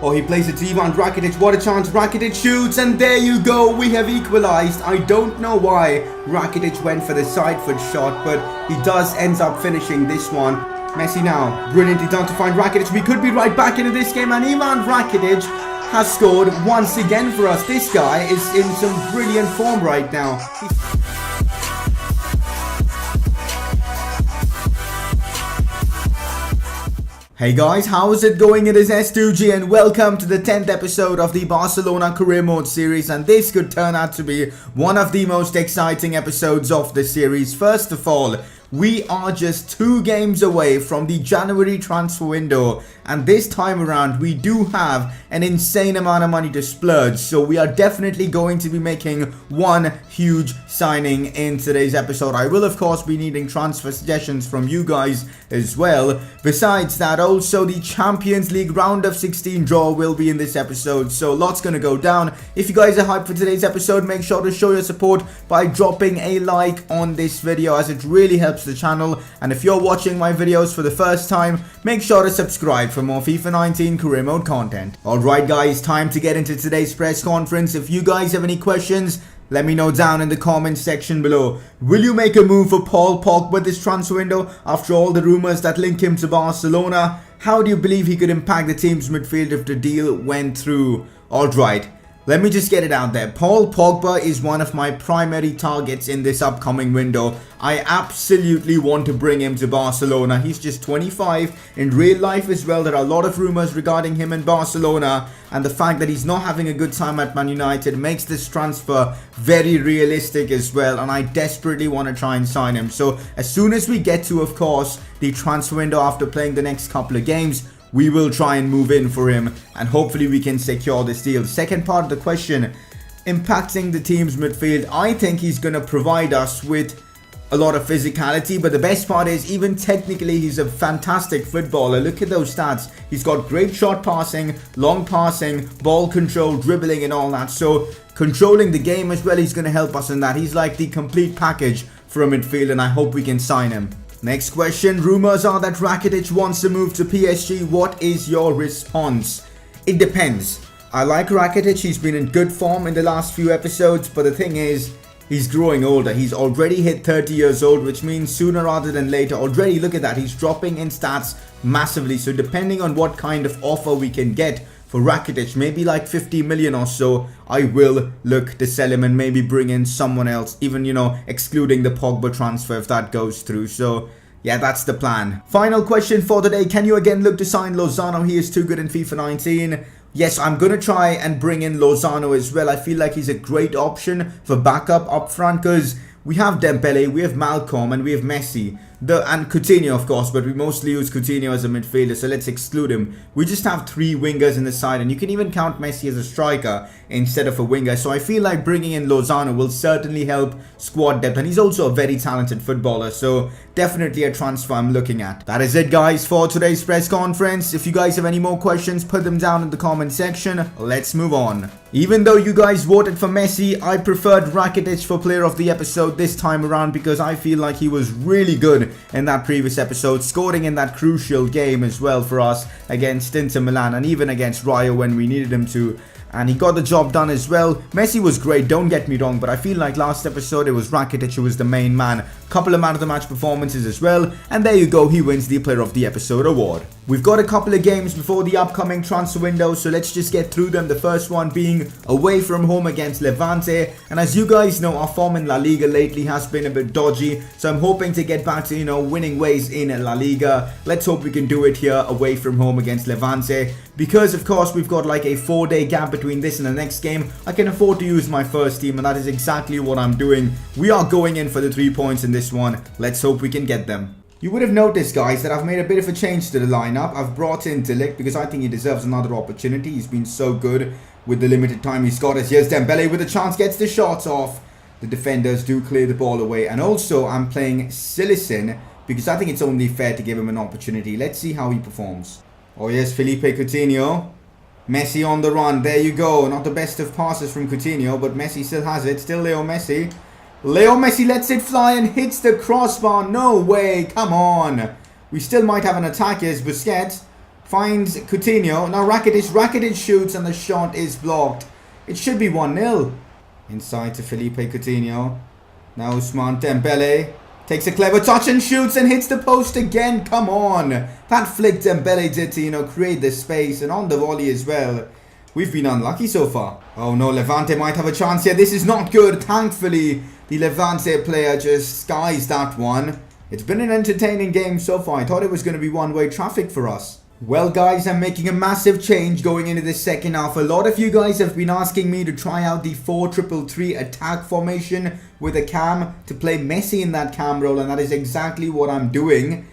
Oh, he plays it to Ivan Rakitic. What a chance. Rakitic shoots, and there you go. We have equalized. I don't know why Rakitic went for the side foot shot, but he does ends up finishing this one. Messi now, brilliantly done to find Rakitic. We could be right back into this game, and Ivan Rakitic has scored once again for us. This guy is in some brilliant form right now. Hey guys, how is it going? It is S2G and welcome to the 10th episode of the Barcelona Career Mode series, and this could turn out to be one of the most exciting episodes of the series. First of all, we are just 2 games away from the January transfer window, and this time around we do have an insane amount of money to splurge, so we are definitely going to be making one huge signing in today's episode. I will of course be needing transfer suggestions from you guys as well. Besides that, also the Champions League round of 16 draw will be in this episode, so lots gonna go down. If you guys are hyped for today's episode, make sure to show your support by dropping a like on this video, as it really helps the channel. And if you're watching my videos for the first time, make sure to subscribe for more FIFA 19 career mode content. Alright guys, time to get into today's press conference. If you guys have any questions, let me know down in the comments section below. Will you make a move for Paul Pogba this transfer window after all the rumours that link him to Barcelona? How do you believe he could impact the team's midfield if the deal went through? Alright, let me just get it out there. Paul Pogba is one of my primary targets in this upcoming window. I absolutely want to bring him to Barcelona. He's just 25. In real life as well, there are a lot of rumours regarding him in Barcelona, and the fact that he's not having a good time at Man United makes this transfer very realistic as well, and I desperately want to try and sign him. So as soon as we get to, of course, the transfer window after playing the next couple of games, we will try and move in for him, and hopefully we can secure this deal. Second part of the question, impacting the team's midfield. I think he's going to provide us with a lot of physicality, but the best part is, even technically, he's a fantastic footballer. Look at those stats. He's got great shot passing, long passing, ball control, dribbling and all that. So controlling the game as well, he's going to help us in that. He's like the complete package for a midfield, and I hope we can sign him. Next question, rumors are that Rakitic wants to move to PSG. What is your response? It depends. I like Rakitic, he's been in good form in the last few episodes, but the thing is, he's growing older. He's already hit 30 years old, which means sooner rather than later. Already, look at that, he's dropping in stats massively. So depending on what kind of offer we can get for Rakitic, maybe like 50 million or so, I will look to sell him and maybe bring in someone else, even, you know, excluding the Pogba transfer if that goes through. So yeah, that's the plan. Final question for today, can you again look to sign Lozano? He is too good in FIFA 19. Yes, I'm going to try and bring in Lozano as well. I feel like he's a great option for backup up front, because we have Dembele, we have Malcolm, and we have Messi. And Coutinho, of course, but we mostly use Coutinho as a midfielder, so let's exclude him. We just have 3 wingers in the side, and you can even count Messi as a striker instead of a winger. So I feel like bringing in Lozano will certainly help squad depth, and he's also a very talented footballer, so definitely a transfer I'm looking at. That is it, guys, for today's press conference. If you guys have any more questions, put them down in the comment section. Let's move on. Even though you guys voted for Messi, I preferred Rakitic for player of the episode this time around, because I feel like he was really good in that previous episode, scoring in that crucial game as well for us against Inter Milan and even against Rayo when we needed him to. And he got the job done as well. Messi was great, don't get me wrong, but I feel like last episode it was Rakitic who was the main man. Couple of man of the match performances as well, and there you go, he wins the player of the episode award. We've got a couple of games before the upcoming transfer window, so let's just get through them. The first one being away from home against Levante, and as you guys know, our form in La Liga lately has been a bit dodgy, so I'm hoping to get back to, you know, winning ways in La Liga. Let's hope we can do it here away from home against Levante, because of course we've got like a 4-day gap between this and the next game. I can afford to use my first team, and that is exactly what I'm doing. We are going in for the 3 points in this one. Let's hope we can get them. You would have noticed, guys, that I've made a bit of a change to the lineup. I've brought in Delict because I think he deserves another opportunity. He's been so good with the limited time he's got us. Here's Dembele with a chance, gets the shots off. The defenders do clear the ball away. And also, I'm playing Silicin because I think it's only fair to give him an opportunity. Let's see how he performs. Oh yes, Felipe Coutinho. Messi on the run. There you go. Not the best of passes from Coutinho, but Messi still has it. Still Leo Messi. Leo Messi lets it fly and hits the crossbar. No way. Come on. We still might have an attack. Here's Busquets. Finds Coutinho. Now Rakitic shoots and the shot is blocked. It should be 1-0. Inside to Felipe Coutinho. Now Ousmane Dembele takes a clever touch and shoots and hits the post again. Come on. That flick Dembele did to, create the space, and on the volley as well. We've been unlucky so far. Oh no, Levante might have a chance here. This is not good. Thankfully, the Levante player just skies that one. It's been an entertaining game so far. I thought it was going to be one-way traffic for us. Well guys, I'm making a massive change going into the second half. A lot of you guys have been asking me to try out the 4-3-3 attack formation with a cam, to play Messi in that cam role, and that is exactly what I'm doing.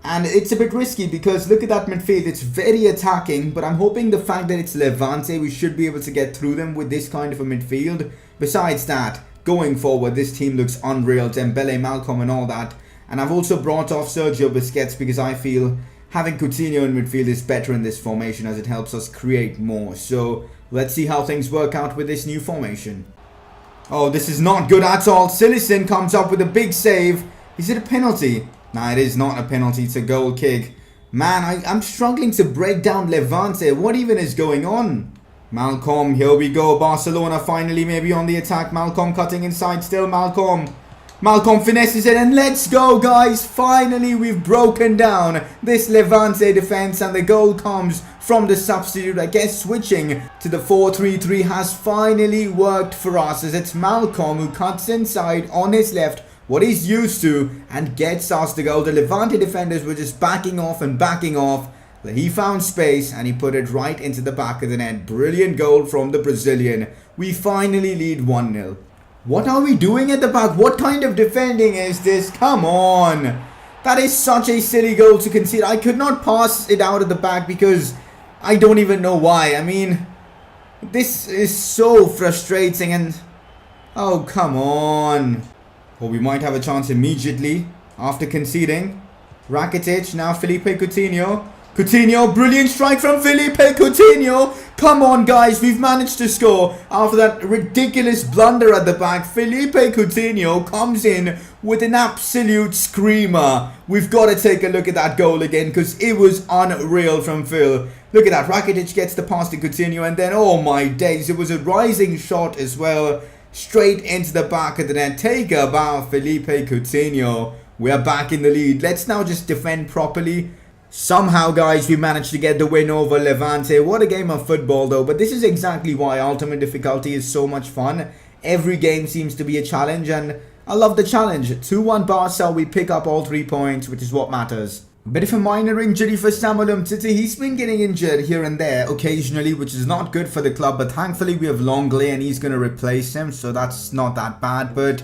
And it's a bit risky because look at that midfield, it's very attacking, but I'm hoping the fact that it's Levante, we should be able to get through them with this kind of a midfield. Besides that, going forward, this team looks unreal, Dembele, Malcolm and all that. And I've also brought off Sergio Busquets because I feel having Coutinho in midfield is better in this formation as it helps us create more. So let's see how things work out with this new formation. Oh, this is not good at all. Silicin comes up with a big save. Is it a penalty? Nah, it is not a penalty. It's a goal kick. Man, I'm struggling to break down Levante. What even is going on? Malcolm, here we go. Barcelona finally maybe on the attack. Malcolm cutting inside still. Malcolm finesses it, and let's go guys. Finally we've broken down this Levante defense, and the goal comes from the substitute. I guess switching to the 4-3-3 has finally worked for us, as it's Malcolm who cuts inside on his left, what he's used to, and gets us the goal. The Levante defenders were just backing off and backing off. He found space and he put it right into the back of the net. Brilliant goal from the Brazilian. We finally lead 1-0. What are we doing at the back? What kind of defending is this? Come on. That is such a silly goal to concede. I could not pass it out of the back because I don't even know why. I mean, this is so frustrating, and oh, come on. Oh, we might have a chance immediately after conceding. Rakitic, now Felipe Coutinho. Coutinho, brilliant strike from Felipe Coutinho. Come on guys, we've managed to score after that ridiculous blunder at the back. Felipe Coutinho comes in with an absolute screamer. We've got to take a look at that goal again because it was unreal from Phil. Look at that, Rakitic gets the pass to Coutinho, and then, oh my days, it was a rising shot as well. Straight into the back of the net. Take a bow, Felipe Coutinho. We are back in the lead. Let's now just defend properly. Somehow guys, we managed to get the win over Levante. What a game of football though. But this is exactly why Ultimate Difficulty is so much fun. Every game seems to be a challenge, and I love the challenge. 2-1 Barca, we pick up all 3 points, which is what matters. A bit of a minor injury for Samuel Umtiti. He's been getting injured here and there occasionally, which is not good for the club. But thankfully we have Longley and he's going to replace him, so that's not that bad. But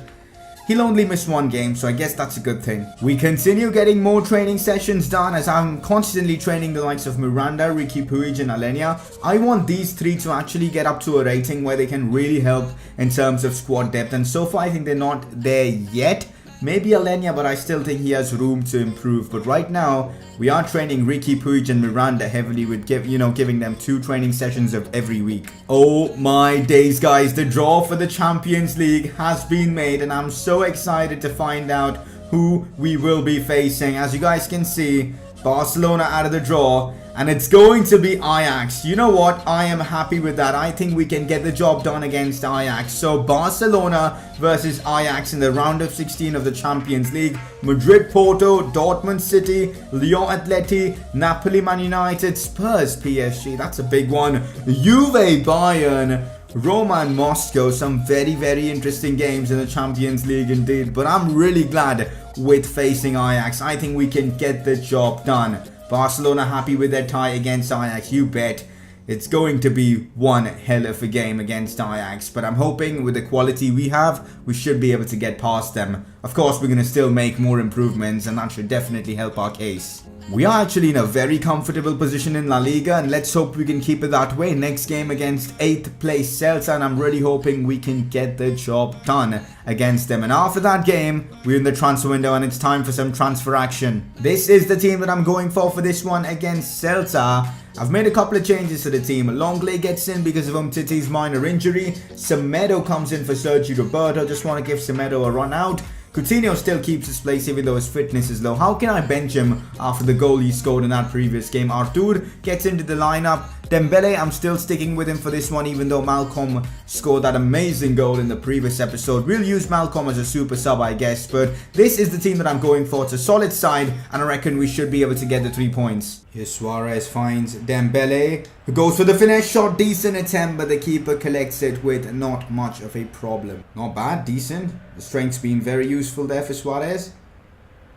he'll only miss 1 game, so I guess that's a good thing. We continue getting more training sessions done, as I'm constantly training the likes of Miranda, Ricky Puig and Alenia. I want these 3 to actually get up to a rating where they can really help in terms of squad depth. And so far I think they're not there yet. Maybe Alenia, but I still think he has room to improve. But right now, we are training Ricky Puig and Miranda heavily with giving them 2 training sessions of every week. Oh my days, guys. The draw for the Champions League has been made, and I'm so excited to find out who we will be facing. As you guys can see, Barcelona out of the draw, and it's going to be Ajax. You know what? I am happy with that. I think we can get the job done against Ajax. So Barcelona versus Ajax in the round of 16 of the Champions League. Madrid, Porto, Dortmund City, Lyon Atleti, Napoli Man United, Spurs PSG. That's a big one. Juve Bayern, Roma and Moscow. Some very, very interesting games in the Champions League indeed. But I'm really glad with facing Ajax. I think we can get the job done. Barcelona happy with their tie against Ajax, you bet. It's going to be one hell of a game against Ajax, but I'm hoping with the quality we have, we should be able to get past them. Of course, we're going to still make more improvements, and that should definitely help our case. We are actually in a very comfortable position in La Liga, and let's hope we can keep it that way. Next game against 8th place Celta, and I'm really hoping we can get the job done against them. And after that game, we're in the transfer window and it's time for some transfer action. This is the team that I'm going for this one against Celta. I've made a couple of changes to the team. Longley gets in because of Umtiti's minor injury. Semedo comes in for Sergio Roberto. Just want to give Semedo a run out. Coutinho still keeps his place even though his fitness is low. How can I bench him after the goal he scored in that previous game? Artur gets into the lineup. Dembele, I'm still sticking with him for this one even though Malcolm scored that amazing goal in the previous episode. We'll use Malcolm as a super sub, I guess, but this is the team that I'm going for. It's a solid side and I reckon we should be able to get the 3 points. Here Suarez finds Dembele, who goes for the finesse shot. Decent attempt, but the keeper collects it with not much of a problem. Not bad, decent. The strength's been very useful there for Suarez.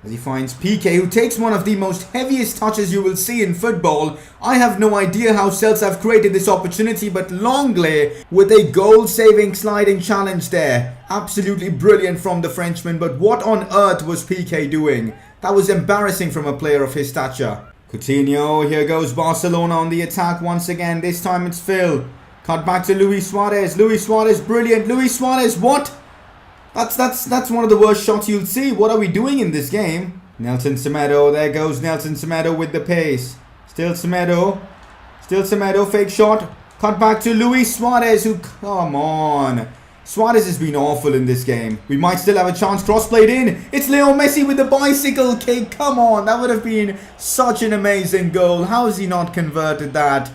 As he finds PK, who takes one of the most heaviest touches you will see in football. I have no idea how Celta have created this opportunity, but Longley with a goal-saving sliding challenge there. Absolutely brilliant from the Frenchman, but what on earth was PK doing? That was embarrassing from a player of his stature. Coutinho, here goes Barcelona on the attack once again. This time it's Phil. Cut back to Luis Suarez. Luis Suarez, brilliant. Luis Suarez, what? That's one of the worst shots you'll see. What are we doing in this game? Nelson Semedo. There goes Nelson Semedo with the pace. Still Semedo. Still Semedo. Fake shot. Cut back to Luis Suarez. Who? Come on. Suarez has been awful in this game. We might still have a chance. Cross played in. It's Leo Messi with the bicycle kick. Come on. That would have been such an amazing goal. How has he not converted that?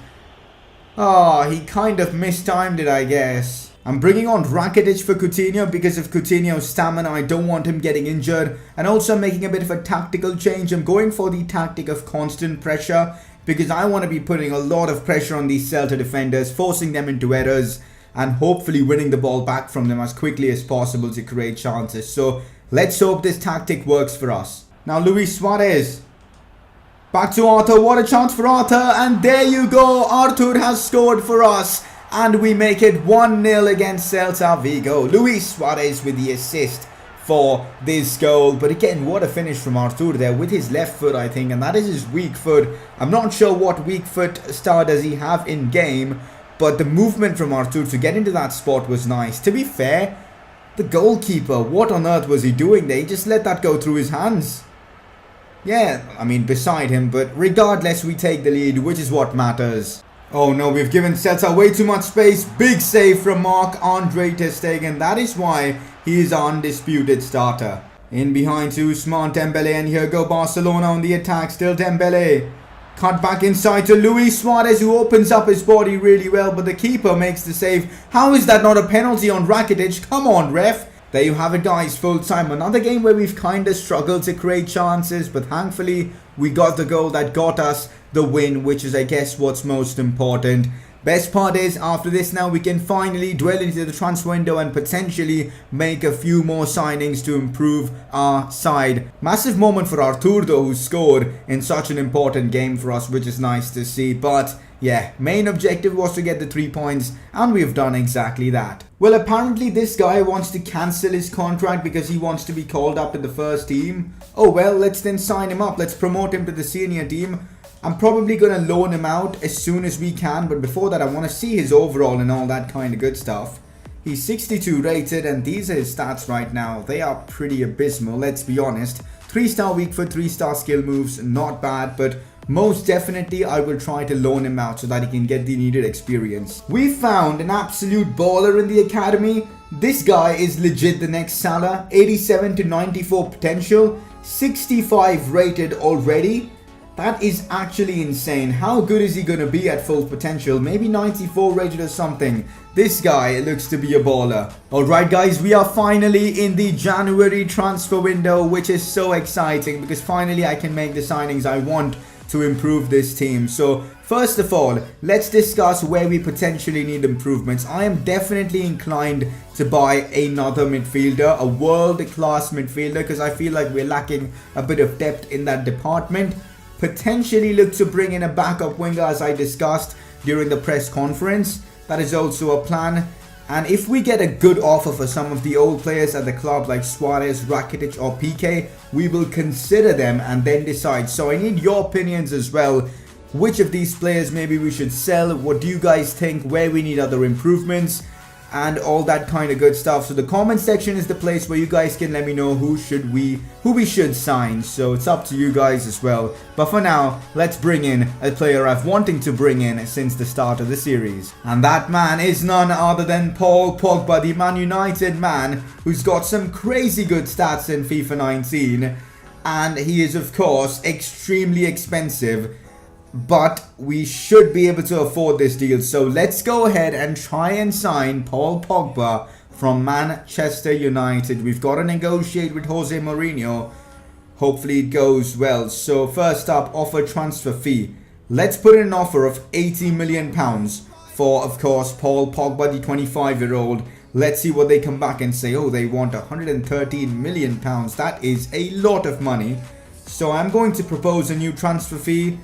Oh, he kind of mistimed it, I guess. I'm bringing on Rakitic for Coutinho because of Coutinho's stamina. I don't want him getting injured. And also making a bit of a tactical change. I'm going for the tactic of constant pressure because I want to be putting a lot of pressure on these Celta defenders, forcing them into errors and hopefully winning the ball back from them as quickly as possible to create chances. So let's hope this tactic works for us. Now Luis Suarez. Back to Arthur. What a chance for Arthur. And there you go. Arthur has scored for us. And we make it 1-0 against Celta Vigo. Luis Suarez with the assist for this goal. But again, what a finish from Artur there with his left foot, I think. And that is his weak foot. I'm not sure what weak foot star does he have in game. But the movement from Artur to get into that spot was nice. To be fair, the goalkeeper, what on earth was he doing there? He just let that go through his hands. Yeah, I mean, beside him. But regardless, we take the lead, which is what matters. Oh no, we've given Celta way too much space. Big save from Marc-Andre ter Stegen. That is why he is our undisputed starter. In behind to Ousmane Dembele, and here go Barcelona on the attack. Still Dembele. Cut back inside to Luis Suarez, who opens up his body really well, but the keeper makes the save. How is that not a penalty on Rakitic? Come on, ref. There you have it, guys, full time. Another game where we've kind of struggled to create chances, but thankfully we got the goal that got us the win, which is, I guess, what's most important. Best part is, after this now, we can finally dwell into the transfer window and potentially make a few more signings to improve our side. Massive moment for Artur, though, who scored in such an important game for us, which is nice to see. But yeah, main objective was to get the 3 points, and we've done exactly that. Well, apparently this guy wants to cancel his contract because he wants to be called up in the first team. Oh well, let's then sign him up. Let's promote him to the senior team. I'm probably going to loan him out as soon as we can, but before that I want to see his overall and all that kind of good stuff. He's 62 rated, and these are his stats right now. They are pretty abysmal, let's be honest. 3-star weak foot, 3-star skill moves, not bad, but most definitely I will try to loan him out so that he can get the needed experience. We found an absolute baller in the academy. This guy is legit the next Salah. 87 to 94 potential, 65 rated already. That is actually insane. How good is he going to be at full potential? Maybe 94 rated or something. This guy looks to be a baller. Alright guys, we are finally in the January transfer window, which is so exciting because finally I can make the signings I want to improve this team. So first of all, let's discuss where we potentially need improvements. I am definitely inclined to buy another midfielder, a world-class midfielder, because I feel like we're lacking a bit of depth in that department. Potentially look to bring in a backup winger, as I discussed during the press conference. That is also a plan. And if we get a good offer for some of the old players at the club like Suarez, Rakitic or PK, we will consider them and then decide. So I need your opinions as well. Which of these players maybe we should sell? What do you guys think? Where we need other improvements? and all that kind of good stuff. So the comment section is the place where you guys can let me know who we should sign. So it's up to you guys as well. But for now, let's bring in a player I've wanting to bring in since the start of the series. And that man is none other than Paul Pogba, the Man United man who's got some crazy good stats in FIFA 19. And he is of course extremely expensive. But we should be able to afford this deal. So let's go ahead and try and sign Paul Pogba from Manchester United. We've got to negotiate with Jose Mourinho. Hopefully it goes well. So first up, offer transfer fee. Let's put in an offer of £80 million for, of course, Paul Pogba, the 25-year-old. Let's see what they come back and say. Oh, they want £113 million. That is a lot of money. So I'm going to propose a new transfer fee.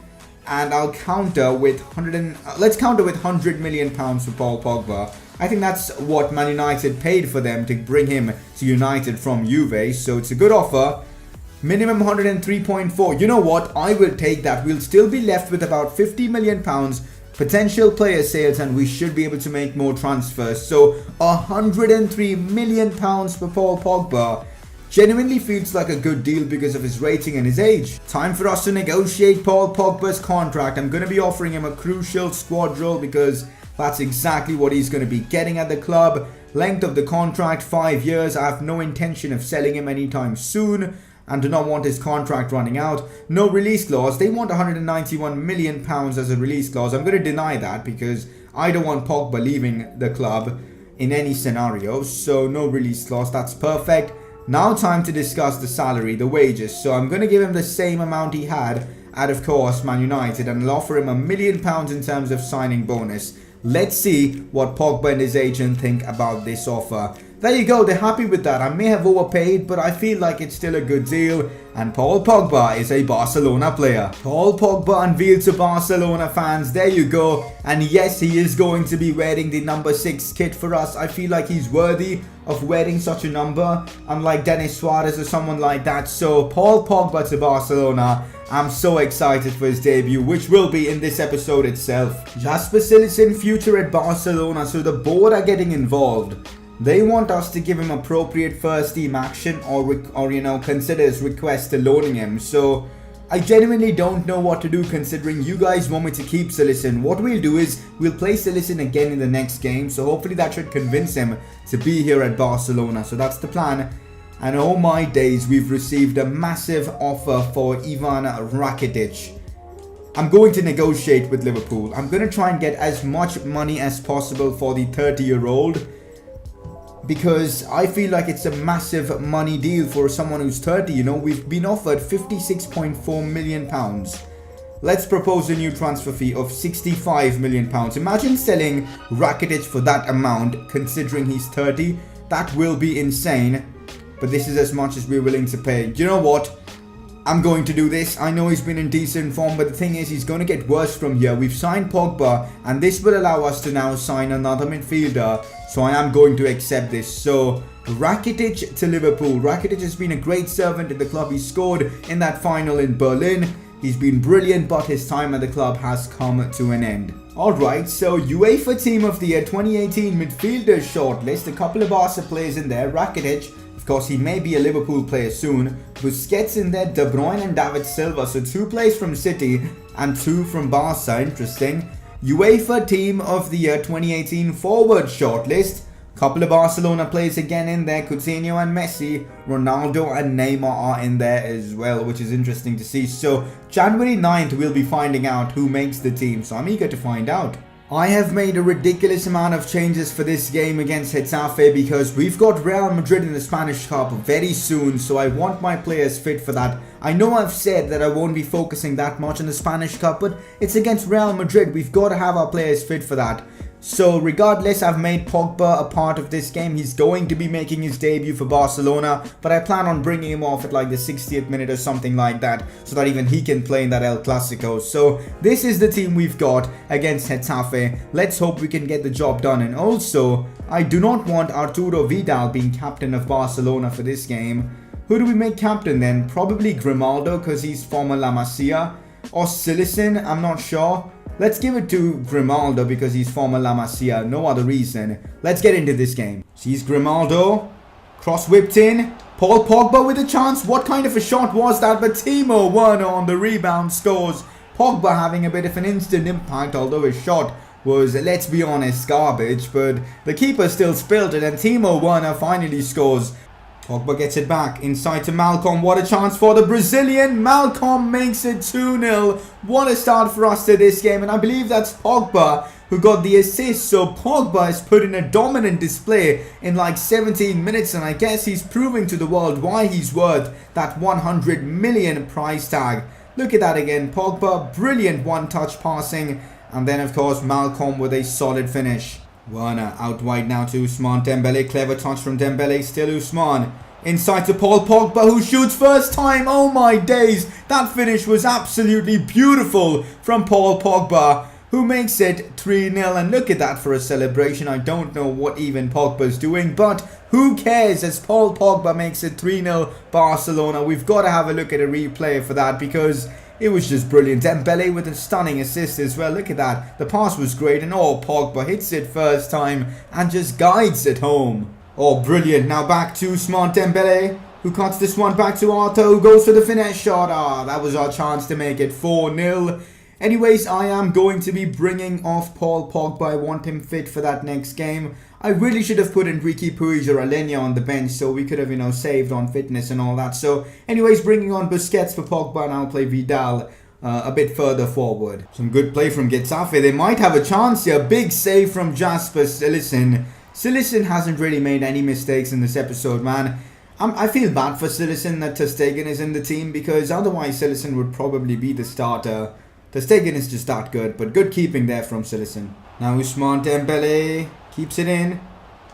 And I'll counter with let's counter with £100 million for Paul Pogba. I think that's what Man United paid for them to bring him to United from Juve. So it's a good offer. Minimum 103.4. You know what? I will take that. We'll still be left with about £50 million potential player sales, and we should be able to make more transfers. So £103 million for Paul Pogba. Genuinely feels like a good deal because of his rating and his age. Time for us to negotiate Paul Pogba's contract. I'm going to be offering him a crucial squad role because that's exactly what he's going to be getting at the club. Length of the contract, 5 years. I have no intention of selling him anytime soon and do not want his contract running out. No release clause. They want £191 million as a release clause. I'm going to deny that because I don't want Pogba leaving the club in any scenario. So no release clause. That's perfect. Now time to discuss the salary, the wages. So I'm going to give him the same amount he had at, of course, Man United, and I'll offer him £1 million in terms of signing bonus. Let's see what Pogba and his agent think about this offer. There you go, they're happy with that. I may have overpaid, but I feel like it's still a good deal. And Paul Pogba is a Barcelona player. Paul Pogba unveiled to Barcelona fans. There you go. And yes, he is going to be wearing the number 6 kit for us. I feel like he's worthy of wearing such a number, unlike Denis Suarez or someone like that. So Paul Pogba to Barcelona. I'm so excited for his debut, which will be in this episode itself. Jasper Cillessen future at Barcelona. So the board are getting involved. They want us to give him appropriate first team action or consider his request to loaning him. So I genuinely don't know what to do considering you guys want me to keep Cillessen. What we'll do is we'll play Cillessen again in the next game. So hopefully that should convince him to be here at Barcelona. So that's the plan. And oh my days, we've received a massive offer for Ivan Rakitic. I'm going to negotiate with Liverpool. I'm going to try and get as much money as possible for the 30-year-old. Because I feel like it's a massive money deal for someone who's 30, you know. We've been offered £56.4 million. Let's propose a new transfer fee of £65 million. Imagine selling Rakitic for that amount, considering he's 30. That will be insane. But this is as much as we're willing to pay. You know what? I'm going to do this. I know he's been in decent form, but the thing is, he's going to get worse from here. We've signed Pogba, and this will allow us to now sign another midfielder. So I am going to accept this. So Rakitic to Liverpool. Rakitic has been a great servant at the club. He scored in that final in Berlin. He's been brilliant, but his time at the club has come to an end. Alright, so UEFA Team of the Year 2018 midfielders shortlist. A couple of Barca players in there. Rakitic. Of course, he may be a Liverpool player soon. Busquets in there, De Bruyne and David Silva. So 2 players from City and 2 from Barca. Interesting. UEFA Team of the Year 2018 forward shortlist. Couple of Barcelona players again in there. Coutinho and Messi. Ronaldo and Neymar are in there as well, which is interesting to see. So January 9th, we'll be finding out who makes the team. So I'm eager to find out. I have made a ridiculous amount of changes for this game against Getafe because we've got Real Madrid in the Spanish Cup very soon, so I want my players fit for that. I know I've said that I won't be focusing that much on the Spanish Cup, but it's against Real Madrid. We've got to have our players fit for that. So regardless, I've made Pogba a part of this game. He's going to be making his debut for Barcelona, but I plan on bringing him off at like the 60th minute or something like that, so that even he can play in that El Clasico. So this is the team we've got against Getafe. Let's hope we can get the job done. And also, I do not want Arturo Vidal being captain of Barcelona for this game. Who do we make captain then? Probably Grimaldo because he's former La Masia. Or Cillessen, I'm not sure. let's give it to Grimaldo because he's former La Masia. No other reason. Let's get into this game. Sees Grimaldo. Cross whipped in. Paul Pogba with a chance. What kind of a shot was that? But Timo Werner on the rebound scores. Pogba having a bit of an instant impact, although his shot was, let's be honest, garbage. But the keeper still spilled it and Timo Werner finally scores. Pogba gets it back inside to Malcolm. What a chance for the Brazilian. Malcolm makes it 2-0. What a start for us to this game. And I believe that's Pogba who got the assist. So Pogba has put in a dominant display in like 17 minutes. And I guess he's proving to the world why he's worth that 100 million price tag. Look at that again. Pogba, brilliant one-touch passing. And then of course Malcolm with a solid finish. Werner out wide now to Ousmane Dembele. Clever touch from Dembele. Still Ousmane. Inside to Paul Pogba who shoots first time. Oh my days. That finish was absolutely beautiful from Paul Pogba, who makes it 3-0. And look at that for a celebration. I don't know what even Pogba's doing, but who cares as Paul Pogba makes it 3-0 Barcelona. We've got to have a look at a replay for that because it was just brilliant. Dembele with a stunning assist as well. Look at that. The pass was great and Pogba hits it first time and just guides it home. Oh, brilliant. Now back to Ousmane Dembele, who cuts this one back to Arthur, who goes for the finesse shot. That was our chance to make it 4-0. Anyways, I am going to be bringing off Paul Pogba. I want him fit for that next game. I really should have put Enrique Puig or Alenia on the bench so we could have, saved on fitness and all that. So, anyways, bringing on Busquets for Pogba and I'll play Vidal a bit further forward. Some good play from Getafe. They might have a chance here. Big save from Jasper Cillessen. Cillessen hasn't really made any mistakes in this episode, man. I feel bad for Cillessen that Ter Stegen is in the team because otherwise Cillessen would probably be the starter. Ter Stegen is just that good, but good keeping there from Cillessen. Now Ousmane Dembele keeps it in.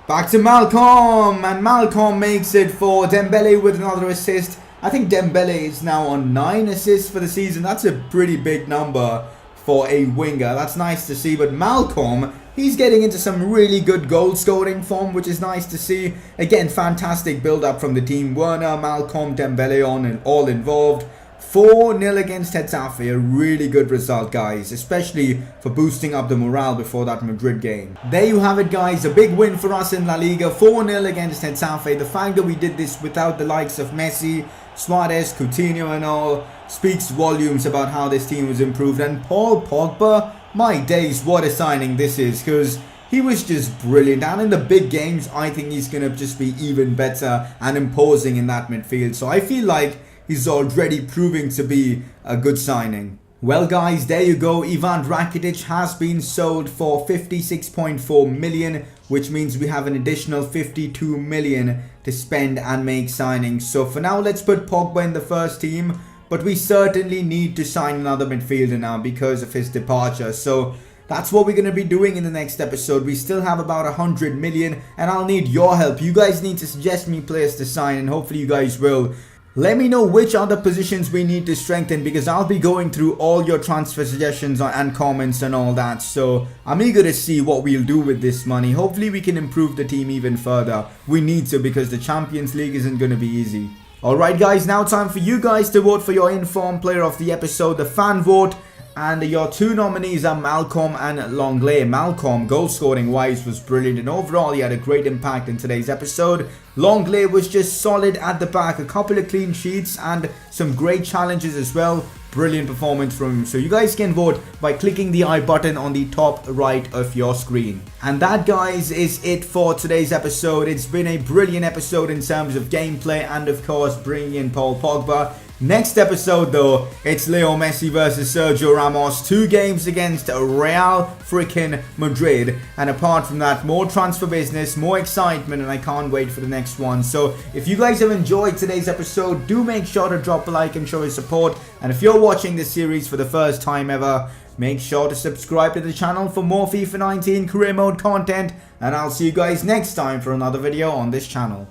Back to Malcolm, and Malcolm makes it for Dembele with another assist. I think Dembele is now on 9 assists for the season. That's a pretty big number for a winger. That's nice to see, but Malcolm, he's getting into some really good goal scoring form, which is nice to see. Again, fantastic build up from the team. Werner, Malcolm, Dembele on and all involved. 4-0 against Getafe, a really good result, guys, especially for boosting up the morale before that Madrid game. There you have it, guys, a big win for us in La Liga, 4-0 against Getafe. The fact that we did this without the likes of Messi, Suarez, Coutinho and all speaks volumes about how this team was improved. And Paul Pogba, my days, what a signing this is, because he was just brilliant, and in the big games I think he's going to just be even better and imposing in that midfield. So I feel like he's already proving to be a good signing. Well guys, there you go. Ivan Rakitic has been sold for 56.4 million, which means we have an additional 52 million to spend and make signings. So for now, let's put Pogba in the first team, but we certainly need to sign another midfielder now because of his departure. So that's what we're going to be doing in the next episode. We still have about 100 million and I'll need your help. You guys need to suggest me players to sign and hopefully you guys will. Let me know which other positions we need to strengthen because I'll be going through all your transfer suggestions and comments and all that. So I'm eager to see what we'll do with this money. Hopefully we can improve the team even further. We need to because the Champions League isn't going to be easy. Alright guys, now time for you guys to vote for your informed player of the episode, the fan vote. And your two nominees are Malcolm and Lenglet. Malcolm, goal scoring wise, was brilliant and overall he had a great impact in today's episode. Lenglet was just solid at the back, a couple of clean sheets and some great challenges as well. Brilliant performance from him. So you guys can vote by clicking the I button on the top right of your screen. And that, guys, is it for today's episode. It's been a brilliant episode in terms of gameplay and of course bringing in Paul Pogba. Next episode though, it's Leo Messi versus Sergio Ramos. 2 games against Real freaking Madrid. And apart from that, more transfer business, more excitement, and I can't wait for the next one. So if you guys have enjoyed today's episode, do make sure to drop a like and show your support. And if you're watching this series for the first time ever, make sure to subscribe to the channel for more FIFA 19 career mode content. And I'll see you guys next time for another video on this channel.